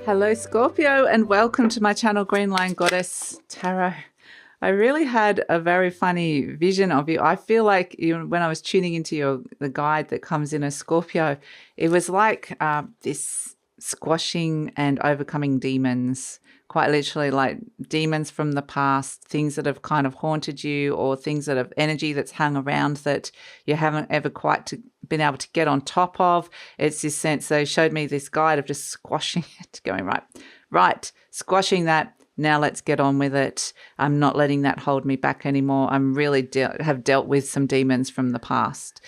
Hello Scorpio and welcome to my channel Green Line Goddess Tarot. I really had a very funny vision of you. I feel like when I was tuning into the guide that comes in as Scorpio, it was like this squashing and overcoming demons, quite literally like demons from the past, things that have kind of haunted you or things that have energy that's hung around that you haven't ever quite been able to get on top of. It's this sense, they showed me this guide of just squashing it, going right, squashing that. Now let's get on with it. I'm not letting that hold me back anymore. I'm really have dealt with some demons from the past.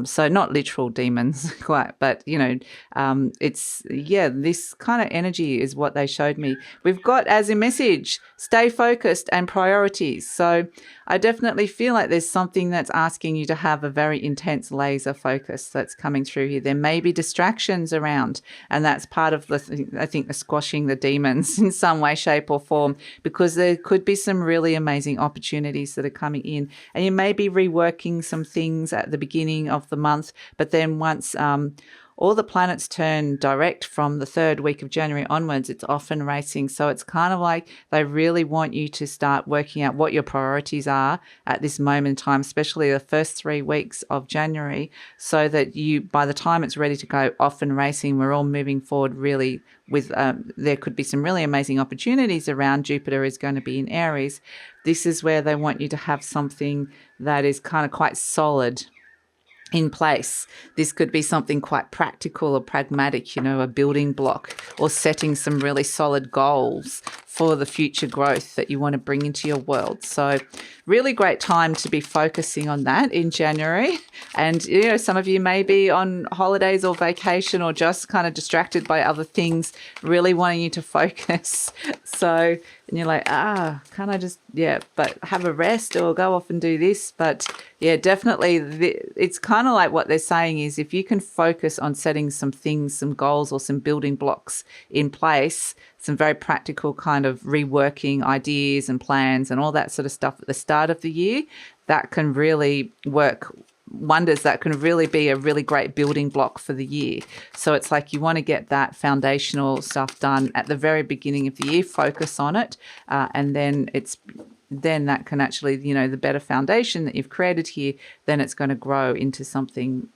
So not literal demons quite, but it's, this kind of energy is what they showed me. We've got as a message, stay focused and priorities. So I definitely feel like there's something that's asking you to have a very intense laser focus that's coming through here. There may be distractions around, and that's part of the squashing the demons in some way, shape or form, because there could be some really amazing opportunities that are coming in, and you may be reworking some things at the beginning of the month, but then once all the planets turn direct from the third week of January onwards, it's often racing. So it's kind of like they really want you to start working out what your priorities are at this moment in time, especially the first 3 weeks of January, so that by the time it's ready to go off and racing, we're all moving forward really with, there could be some really amazing opportunities around. Jupiter is going to be in Aries. This is where they want you to have something that is kind of quite solid in place. This could be something quite practical or pragmatic, a building block, or setting some really solid goals for the future growth that you want to bring into your world. So really great time to be focusing on that in January. And, some of you may be on holidays or vacation or just kind of distracted by other things, really wanting you to focus. So, and you're like, can't I just, but have a rest or go off and do this? But definitely it's kind of like what they're saying is if you can focus on setting some things, some goals or some building blocks in place, some very practical kind of reworking ideas and plans and all that sort of stuff at the start of the year, that can really work wonders. That can really be a really great building block for the year. So it's like you want to get that foundational stuff done at the very beginning of the year, focus on it, and then that can actually, the better foundation that you've created here, then it's going to grow into something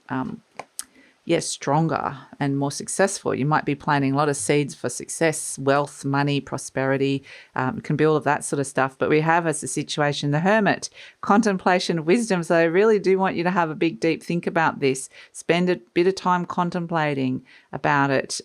stronger and more successful. You might be planting a lot of seeds for success, wealth, money, prosperity. It can be all of that sort of stuff. But we have as a situation, the Hermit, contemplation, wisdom. So I really do want you to have a big, deep think about this. Spend a bit of time contemplating about it,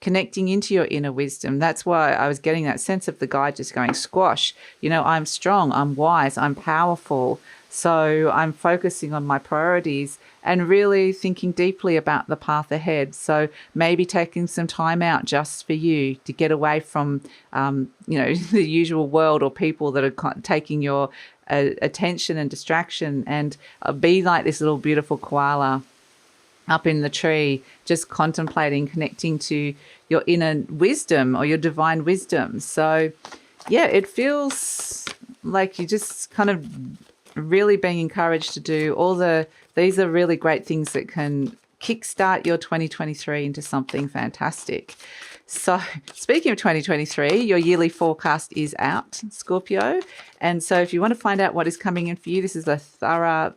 connecting into your inner wisdom. That's why I was getting that sense of the guide just going, squash. I'm strong, I'm wise, I'm powerful. So I'm focusing on my priorities and really thinking deeply about the path ahead. So maybe taking some time out just for you to get away from, the usual world or people that are taking your attention and distraction, and be like this little beautiful koala up in the tree, just contemplating, connecting to your inner wisdom or your divine wisdom. So it feels like you just kind of really being encouraged to do these are really great things that can kickstart your 2023 into something fantastic. So speaking of 2023, your yearly forecast is out, Scorpio. And so if you want to find out what is coming in for you, this is a thorough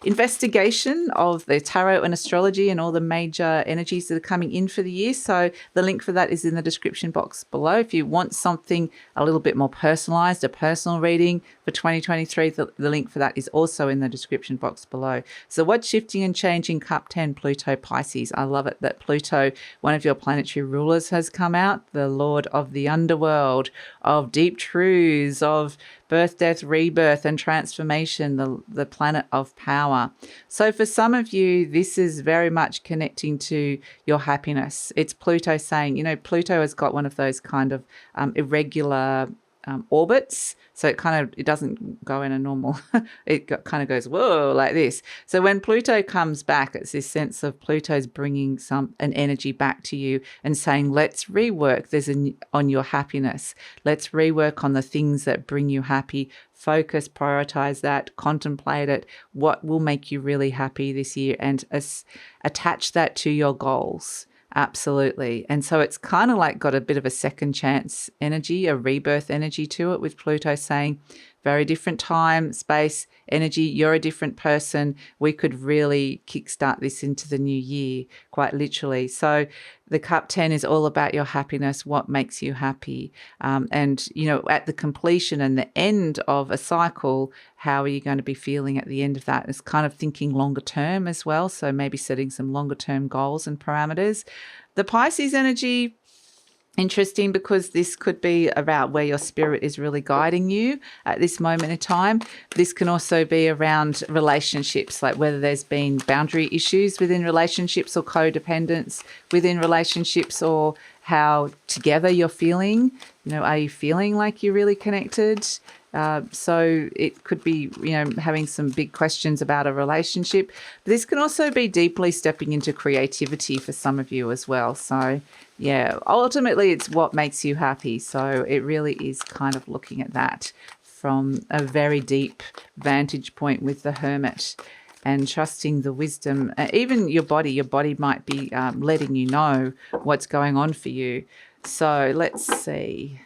investigation of the tarot and astrology and all the major energies that are coming in for the year. So the link for that is in the description box below. If you want something a little bit more personalized, a personal reading for 2023, the link for that is also in the description box below. So what's shifting and changing? Cup 10, Pluto, Pisces. I love it that Pluto, one of your planetary rulers, has come out, the Lord of the underworld, of deep truths, of birth, death, rebirth and transformation, the planet of power. So for some of you, this is very much connecting to your happiness. It's Pluto saying, Pluto has got one of those kind of irregular orbits. So it doesn't go in a normal, kind of goes, whoa, like this. So when Pluto comes back, it's this sense of Pluto's bringing an energy back to you and saying, let's rework on your happiness. Let's rework on the things that bring you happy. Focus, prioritize that, contemplate it, what will make you really happy this year, and attach that to your goals. Absolutely. And so it's kind of like got a bit of a second chance energy, a rebirth energy to it, with Pluto saying very different time, space, energy. You're a different person. We could really kickstart this into the new year, quite literally. So the Cup 10 is all about your happiness, what makes you happy. And, you know, at the completion and the end of a cycle, how are you going to be feeling at the end of that? It's kind of thinking longer term as well. So maybe setting some longer term goals and parameters. The Pisces energy, interesting, because this could be about where your spirit is really guiding you at this moment in time. This can also be around relationships, like whether there's been boundary issues within relationships or codependence within relationships, or how together you're feeling. You know, are you feeling like you're really connected? So it could be, you know, having some big questions about a relationship. But this can also be deeply stepping into creativity for some of you as well. So, yeah, ultimately it's what makes you happy. So it really is kind of looking at that from a very deep vantage point with the Hermit, and trusting the wisdom. Even your body might be letting you know what's going on for you. So let's see.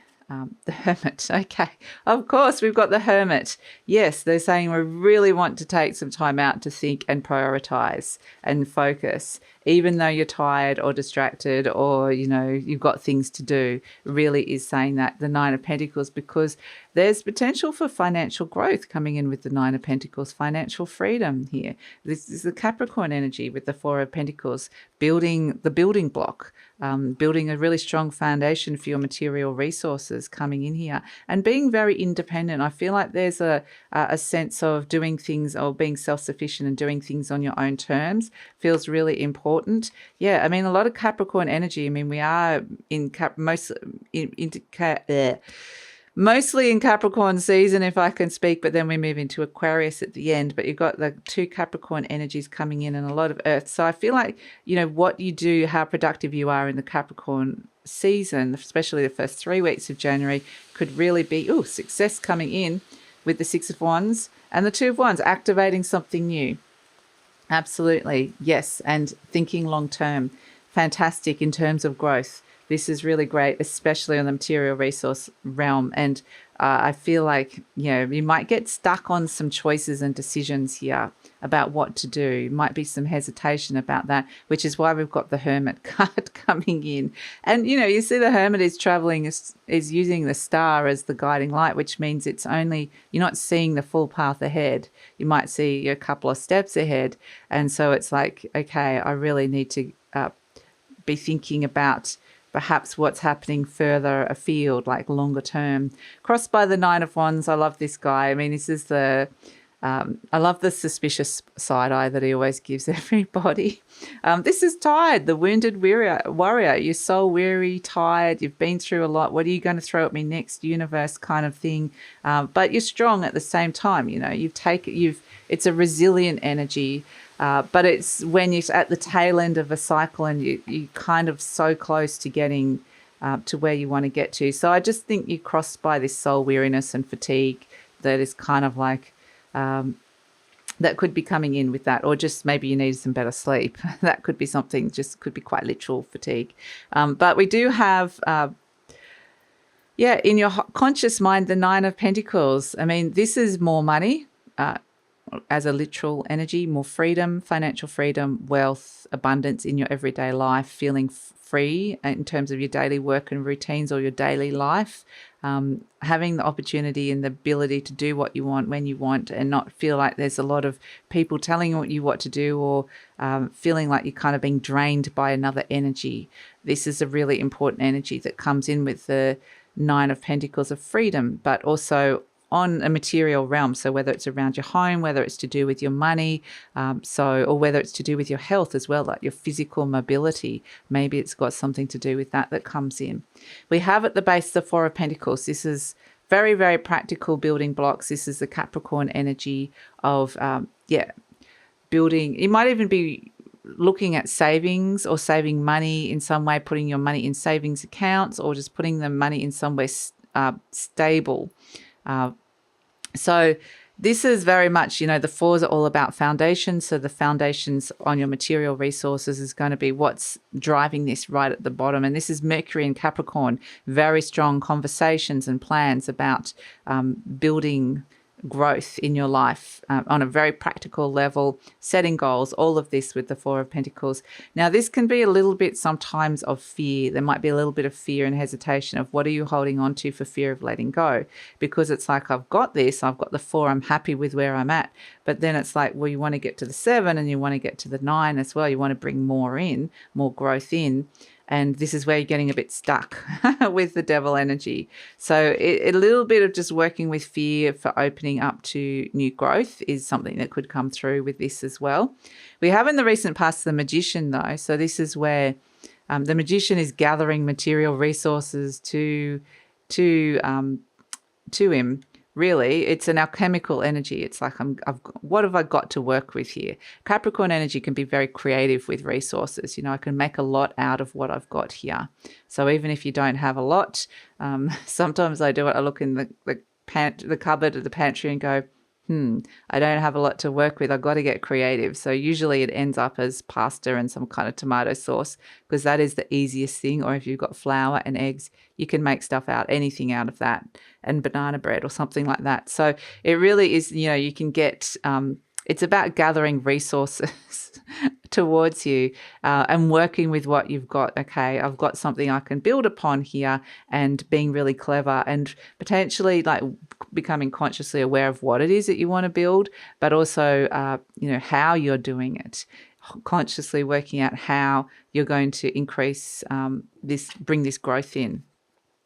The Hermit. Okay. Of course, we've got the Hermit. Yes, they're saying we really want to take some time out to think and prioritize and focus, even though you're tired or distracted or, you know, you've got things to do. Really is saying that, the Nine of Pentacles, because there's potential for financial growth coming in with the Nine of Pentacles, financial freedom here. This is the Capricorn energy with the Four of Pentacles, building the building block, building a really strong foundation for your material resources coming in here, and being very independent. I feel like there's a sense of doing things, or being self-sufficient and doing things on your own terms feels really important. Yeah, I mean, a lot of Capricorn energy. I mean, we are in mostly in Capricorn season, if I can speak, but then we move into Aquarius at the end. But you've got the two Capricorn energies coming in and a lot of Earth. So I feel like, you know, what you do, how productive you are in the Capricorn season, especially the first 3 weeks of January, could really be, success coming in with the Six of Wands and the Two of Wands, activating something new. Absolutely. Yes. And thinking long term. Fantastic in terms of growth. This is really great, especially on the material resource realm. And I feel like, you know, you might get stuck on some choices and decisions here about what to do. Might be some hesitation about that, which is why we've got the Hermit card coming in. And, you know, you see the Hermit is traveling, is using the star as the guiding light, which means it's only, you're not seeing the full path ahead. You might see a couple of steps ahead. And so it's like, okay, I really need to be thinking about perhaps what's happening further afield, like longer term. Crossed by the Nine of Wands. I love this guy. I mean, this is the, I love the suspicious side eye that he always gives everybody. This is tired, the wounded warrior. You're so weary, tired. You've been through a lot. What are you going to throw at me next, universe kind of thing? But you're strong at the same time. You know, it's a resilient energy. But it's when you're at the tail end of a cycle and you kind of so close to getting to where you want to get to. So I just think you crossed by this soul weariness and fatigue that is kind of like, that could be coming in with that, or just maybe you need some better sleep. That could be something, just could be quite literal fatigue. But we do have, in your conscious mind, the Nine of Pentacles. I mean, this is more money, as a literal energy, more freedom, financial freedom, wealth, abundance in your everyday life, feeling free in terms of your daily work and routines or your daily life, having the opportunity and the ability to do what you want when you want, and not feel like there's a lot of people telling you what to do, or feeling like you're kind of being drained by another energy. This is a really important energy that comes in with the Nine of Pentacles of freedom, but also on a material realm. So whether it's around your home, whether it's to do with your money, or whether it's to do with your health as well, like your physical mobility, maybe it's got something to do with that comes in. We have at the base the Four of Pentacles. This is very, very practical building blocks. This is the Capricorn energy of, building. You might even be looking at savings or saving money in some way, putting your money in savings accounts, or just putting the money in somewhere stable. So this is very much, the fours are all about foundations. So the foundations on your material resources is going to be what's driving this right at the bottom. And this is Mercury and Capricorn, very strong conversations and plans about building growth in your life on a very practical level, setting goals, all of this with the Four of Pentacles. Now, this can be a little bit sometimes of fear. There might be a little bit of fear and hesitation of what are you holding on to for fear of letting go? Because it's like, I've got this, I've got the 4, I'm happy with where I'm at. But then it's like, well, you want to get to the 7 and you want to get to the 9 as well. You want to bring more in, more growth in. And this is where you're getting a bit stuck with the devil energy. So a little bit of just working with fear for opening up to new growth is something that could come through with this as well. We have in the recent past the Magician, though. So this is where the Magician is gathering material resources to him. Really, it's an alchemical energy. It's like, what have I got to work with here? Capricorn energy can be very creative with resources. I can make a lot out of what I've got here. So even if you don't have a lot, sometimes I do it. I look in the cupboard or the pantry and go, I don't have a lot to work with. I've got to get creative. So usually it ends up as pasta and some kind of tomato sauce, because that is the easiest thing. Or if you've got flour and eggs, you can make stuff anything out of that, and banana bread or something like that. So it really is, you can get, it's about gathering resources towards you and working with what you've got. Okay, I've got something I can build upon here, and being really clever and potentially like becoming consciously aware of what it is that you want to build, but also, how you're doing it. Consciously working out how you're going to increase bring this growth in.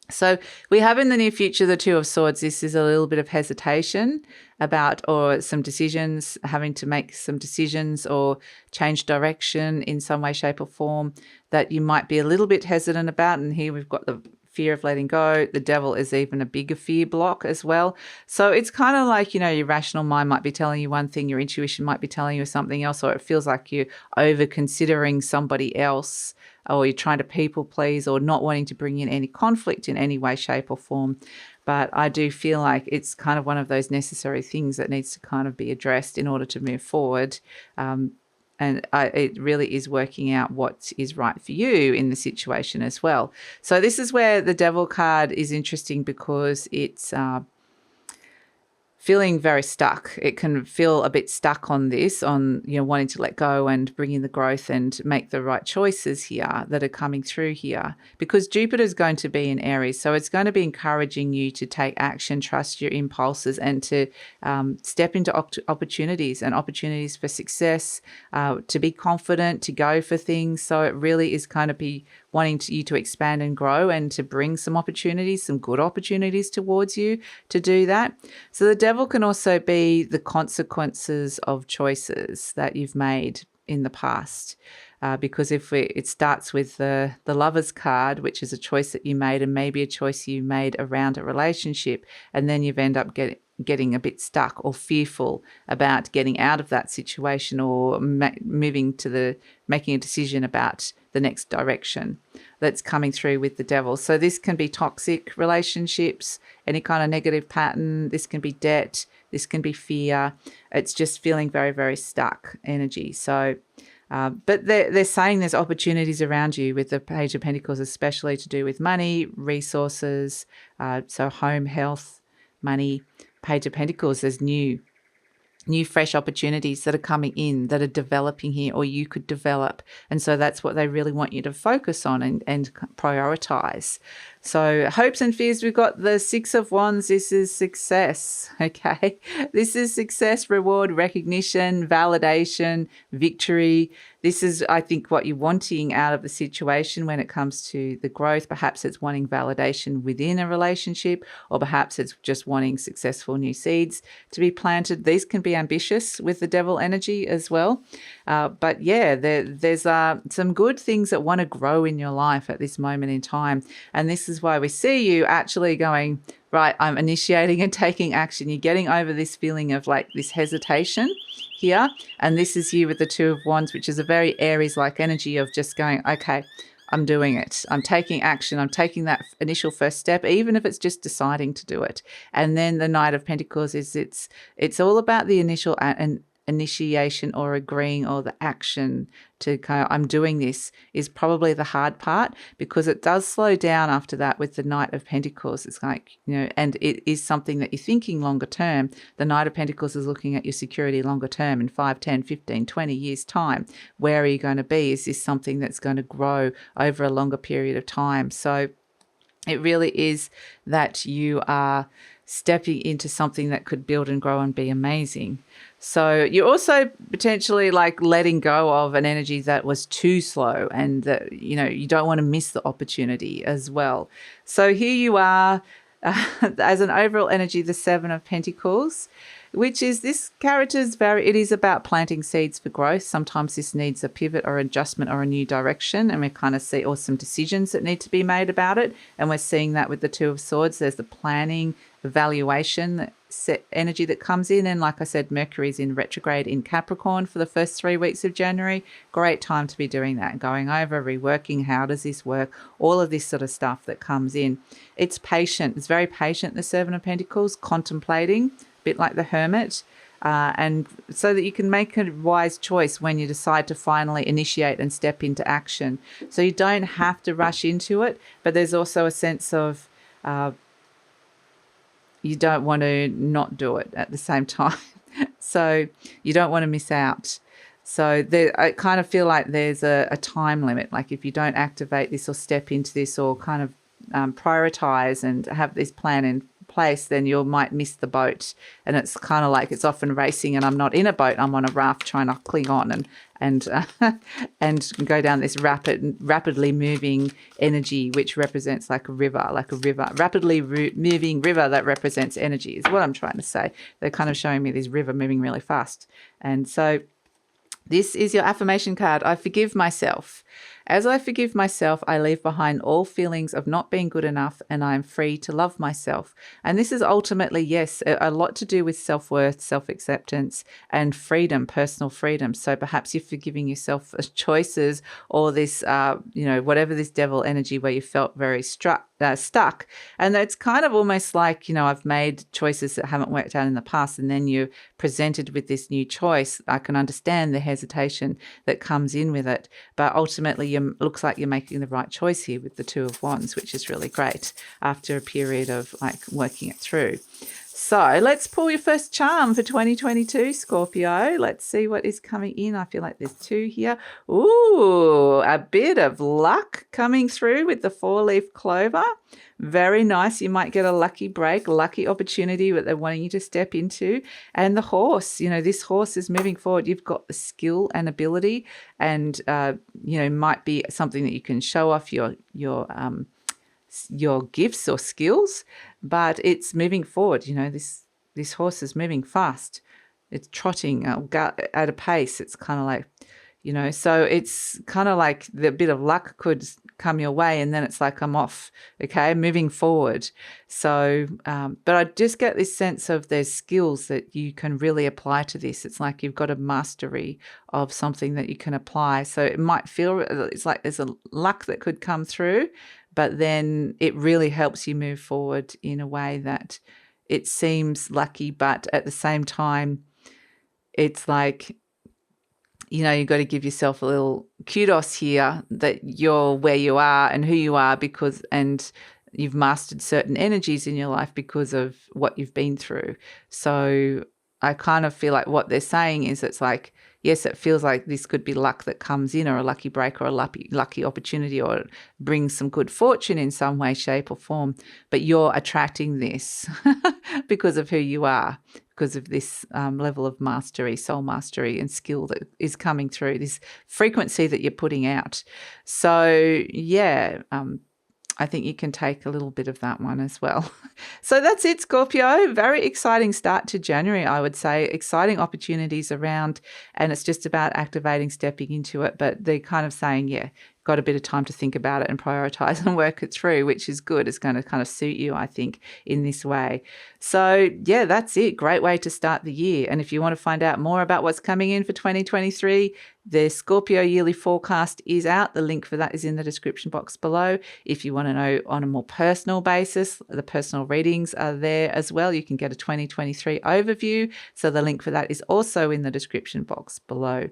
So we have in the near future the Two of Swords. This is a little bit of hesitation about, or some decisions, having to make some decisions or change direction in some way, shape or form that you might be a little bit hesitant about. And here we've got the fear of letting go. The devil is even a bigger fear block as well. So it's kind of like, your rational mind might be telling you one thing, your intuition might be telling you something else, or it feels like you're over considering somebody else, or you're trying to people please, or not wanting to bring in any conflict in any way, shape or form. But I do feel like it's kind of one of those necessary things that needs to kind of be addressed in order to move forward. It really is working out what is right for you in the situation as well. So this is where the Devil card is interesting, because it's feeling very stuck. It can feel a bit stuck on this, on, wanting to let go and bring in the growth and make the right choices here that are coming through here, because Jupiter is going to be in Aries. So it's going to be encouraging you to take action, trust your impulses, and to step into opportunities and opportunities for success, to be confident, to go for things. So it really is kind of be wanting you to expand and grow, and to bring some opportunities, some good opportunities towards you to do that. So the devil can also be the consequences of choices that you've made in the past. Because it starts with the Lover's card, which is a choice that you made, and maybe a choice you made around a relationship, and then you've ended up getting a bit stuck or fearful about getting out of that situation, or making a decision about the next direction that's coming through with the devil. So this can be toxic relationships, any kind of negative pattern. This can be debt. This can be fear. It's just feeling very, very stuck energy. So, but they're saying there's opportunities around you with the Page of Pentacles, especially to do with money, resources, so home, health, money. Page of Pentacles, there's new fresh opportunities that are coming in, that are developing here, or you could develop. And so that's what they really want you to focus on and prioritize. So hopes and fears, we've got the Six of Wands. This is success, okay? This is success, reward, recognition, validation, victory. This is, I think, what you're wanting out of the situation when it comes to the growth. Perhaps it's wanting validation within a relationship, or perhaps it's just wanting successful new seeds to be planted. These can be ambitious with the devil energy as well. But yeah, there's some good things that want to grow in your life at this moment in time. And this is why we see you actually going, right, I'm initiating and taking action. You're getting over this feeling of like this hesitation here. And this is you with the Two of Wands, which is a very Aries-like energy of just going, okay, I'm doing it. I'm taking action. I'm taking that initial first step, even if it's just deciding to do it. And then the Knight of Pentacles is it's all about the initial initiation or agreeing, or the action to kind of, I'm doing this, is probably the hard part, because it does slow down after that with the Knight of Pentacles. It's like, and it is something that you're thinking longer term. The Knight of Pentacles is looking at your security longer term in 5, 10, 15, 20 years time. Where are you going to be? Is this something that's going to grow over a longer period of time? So it really is that you are stepping into something that could build and grow and be amazing. So you're also potentially like letting go of an energy that was too slow, and that, you don't want to miss the opportunity as well. So here you are, as an overall energy, the Seven of Pentacles, which is this character's it is about planting seeds for growth. Sometimes this needs a pivot or adjustment or a new direction, and we kind of see some decisions that need to be made about it. And we're seeing that with the Two of Swords. There's the planning, evaluation energy that comes in. And like I said, Mercury's in retrograde in Capricorn for the first 3 weeks of January. Great time to be doing that, going over, reworking, how does this work, all of this sort of stuff that comes in. It's patient. It's very patient, the Seven of Pentacles, contemplating, a bit like the Hermit, and so that you can make a wise choice when you decide to finally initiate and step into action. So you don't have to rush into it, but there's also a sense of you don't want to not do it at the same time. So you don't want to miss out. So I kind of feel like there's a time limit. Like if you don't activate this or step into this or kind of prioritize and have this plan in place, then you might miss the boat. And it's kind of like it's often racing, and I'm not in a boat. I'm on a raft trying to cling on and go down this rapidly moving energy, which represents like a river, rapidly moving river that represents energy is what I'm trying to say. They're kind of showing me this river moving really fast. And so this is your affirmation card. I forgive myself. As I forgive myself, I leave behind all feelings of not being good enough, and I am free to love myself. And this is ultimately, yes, a lot to do with self-worth, self-acceptance, and freedom, personal freedom. So perhaps you're forgiving yourself for choices, or this, whatever this devil energy where you felt very stuck. And it's kind of almost like, I've made choices that haven't worked out in the past, and then you're presented with this new choice. I can understand the hesitation that comes in with it, but ultimately looks like you're making the right choice here with the Two of Wands, which is really great after a period of like working it through. So let's pull your first charm for 2022, Scorpio. Let's see what is coming in. I feel like there's 2 here. Ooh, a bit of luck coming through with the 4-leaf clover. Very nice. You might get a lucky break, lucky opportunity that they're wanting you to step into. And the horse, this horse is moving forward. You've got the skill and ability, and, might be something that you can show off your gifts or skills, but it's moving forward. This horse is moving fast. It's trotting at a pace. It's kind of like, so it's kind of like the bit of luck could come your way, and then it's like, I'm off, okay, moving forward. So, but I just get this sense of there's skills that you can really apply to this. It's like you've got a mastery of something that you can apply. So it might feel, it's like there's a luck that could come through, but then it really helps you move forward in a way that it seems lucky, but at the same time, it's like, you've got to give yourself a little kudos here that you're where you are and who you are and you've mastered certain energies in your life because of what you've been through. So I kind of feel like what they're saying is it's like, yes, it feels like this could be luck that comes in, or a lucky break, or a lucky opportunity, or it brings some good fortune in some way, shape, or form. But you're attracting this because of who you are, because of this level of mastery, soul mastery, and skill that is coming through, this frequency that you're putting out. So, yeah, I think you can take a little bit of that one as well. So that's it, Scorpio. Very exciting start to January, I would say. Exciting opportunities around, and it's just about activating, stepping into it. But they're kind of saying, yeah, got a bit of time to think about it and prioritize and work it through, which is good. It's going to kind of suit you, I think, in this way. So yeah, that's it. Great way to start the year. And if you want to find out more about what's coming in for 2023, the Scorpio yearly forecast is out. The link for that is in the description box below. If you want to know on a more personal basis, the personal readings are there as well. You can get a 2023 overview. So the link for that is also in the description box below.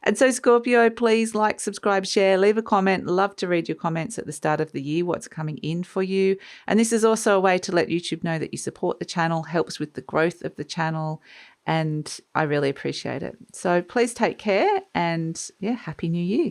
And so Scorpio, please like, subscribe, share, leave a comment. Love to read your comments at the start of the year, what's coming in for you. And this is also a way to let YouTube know that you support the channel, helps with the growth of the channel. And I really appreciate it. So please take care and yeah, Happy New Year.